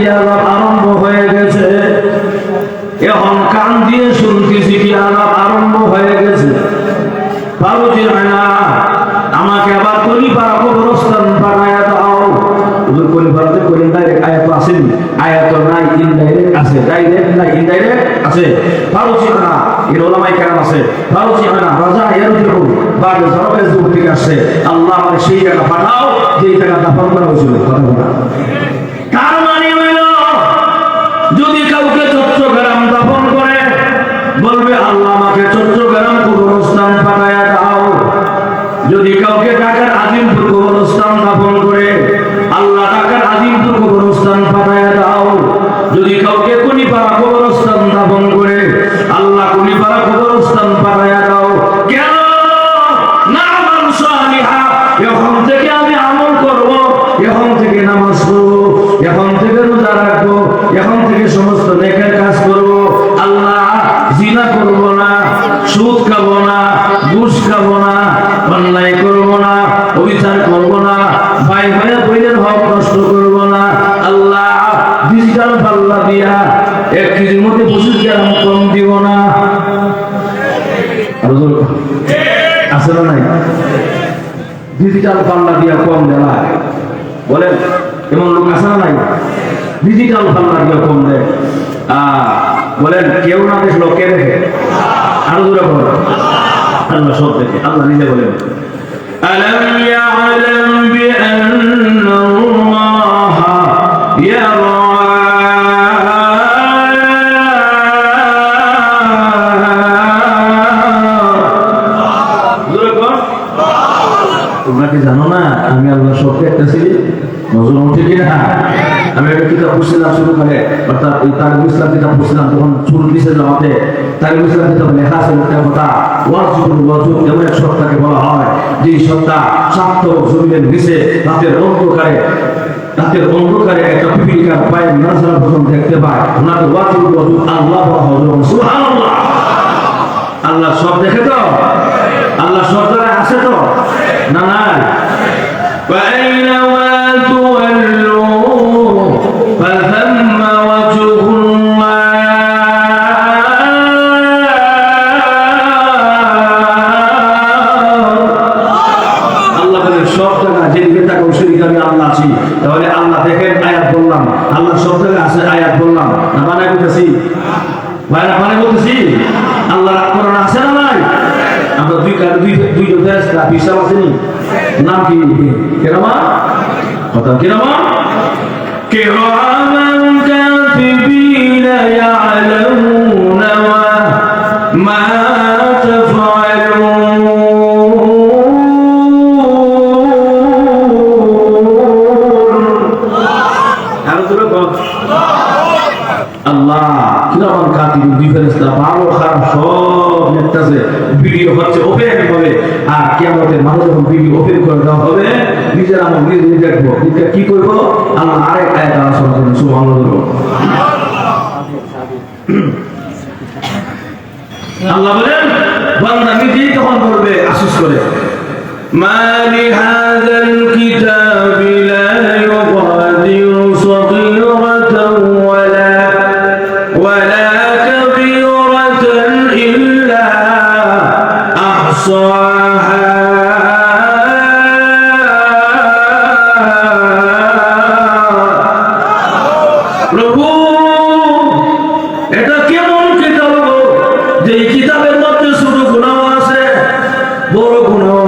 কি আলাপ আরম্ভ হয়ে গেছে, এখন কান দিয়ে শুনতেছি কি আলাপ আরম্ভ হয়ে গেছে। ফারুজি আয়না আমাকে আবার কলিপাড়া কবরস্থান পাঠায়া দাও। হুজুর কলিপাড়াতে কলি ডাইরেক্ট আয়াত আসেনি, আয়াত নাই, ইনডাইরেক্ট আছে, ডাইরেক্ট নাই, ইনডাইরেক্ট আছে। ফারুজি আয়না এর ওলামায়ে কেরাম আছে। ফারুজি আয়না রাজা ইয়ারুদ্দিন বাদে জরবের যুগ থেকে আসছে। আল্লাহ আমাকে সেই জায়গা পাঠাও যেই জায়গা দাফন করা হয়েছিল। কথা বলা তার মানে হইল যদি কাউকে চট্টগ্রাম দাফন করে বলবে আল্লাহ আমাকে চট্টগ্রাম কবরস্থান পাঠায়া দাও। যদি কাউকে ঢাকার আজিমপুর কবরস্থান দাফন করে আল্লাহ ঢাকার আজিমপুর কবরস্থান পাঠায়া দাও। যদি কাউকে কুনিপাড়া কবরস্থান দাফন করে আল্লাহ কুনিপাড়া কবরস্থান পাঠায়া দাও। কেন না আমল সালিহা, এখন থেকে আমি আমল করব, এখন থেকে নামাজ পড়ব, এখন থেকে রোজা রাখবো, এখন থেকে সমস্ত নেকের কাজ করব। আল্লাহ জিনা করব না, সুদ খাবো না, ঘুষ খাবো না, অন্যায় করব না, অবিচার করব না, ভাই ভাইয়ের বইয়ের হক নষ্ট করব না। আল্লাহ ডিজিটাল পাল্লা দিয়া 1 কেজির মধ্যে 25 গ্রাম কম দিব না। আছে না নাই? ডিজিটাল পাল্লা দিয়া কম দেওয়া বলেন, এমন লোক আছে না নাই? ডিজিটাল পাল্লা দিয়া কম দেয়। বলেন কেউ না দেখলো কে দেখে? আরো দূরে বলেন আল্লাহ সব দেখে। আল্লাহ নিজে বলেন আলাম ইয়ালাম বিআন্নাল্লাহ ইয়ারা। তোমরা কি জানো না আমি আল্লাহ সব দেখতেছি? নজর উঠে কিনা? আমি একটা কিতাব পড়ছিলাম শুরু করে, অর্থাৎ এই তারিকুল ইসলাম কিতাব পড়ছিলাম, তখন শুরু দিয়েছে জমাতে তারিকুল ইসলাম কিতাবে লেখা আছে একটা কথা, ওয়াজুল ওয়াজুদ এমন এক সত্তাকে বলা হয় যে সত্তা সাত জমিনের নিচে রাতের অন্ধকারে একটা পিপিলিকার পায়ের নাজরা পর্যন্ত দেখতে পায়। ওনাকে ওয়াজুল ওয়াজুদ আল্লাহ বলা হয়। সুবহানাল্লাহ। আল্লাহ সব দেখে তো? আল্লাহ সব জায়গায় আছে তো? না না। فأينما تولوا فثم وجه الله। আল্লাহ বলেন সব জায়গায় যেদিকে তাকাও সেদিকে আমি আল্লাহ আছি। তাহলে আল্লাহ দেখেন আয়াত বললাম, আল্লাহ সব জায়গায় আছে আয়াত বললাম না, বানাই বলতেছি বানাই বলতেছি। আল্লাহ কোরআন আছে না নাই? আমরা দুইজন ফেরেশতা হিসাব আসেনি, নাম কি? কিরামা। কথা কিরামা কিরামান কাতিবিনা ইয়ালামুনা মা তাফআলুন। আল্লাহ কিরামান কাতিবিন দুই ফেরেশতা ভালো খারাপ সব লিখতেছে। ভিডিও হচ্ছে ওপেন হবে, আর কিয়ামতের মাঝে যখন ভিডিও ওপেন করে দেওয়া হবে নিজের আমল নিজে দেখবো। এটা কি করব? আল্লাহ আরেক আয়াত আলোচনা করবেন। সুবহানাল্লাহ। আল্লাহ বলেন বান্দা নিজেই তখন করবে আফসোস করে, মা লিহাযাল কিতাবি লা ইউগাদিরু সাগীরাতান ওয়ালা কাবীরাতান ইল্লা আহসাহা। প্রভু এটা কেমন কিতাব যে কিতাবের মধ্যে ছোট গুনাহ আছে, বড় গুনাহ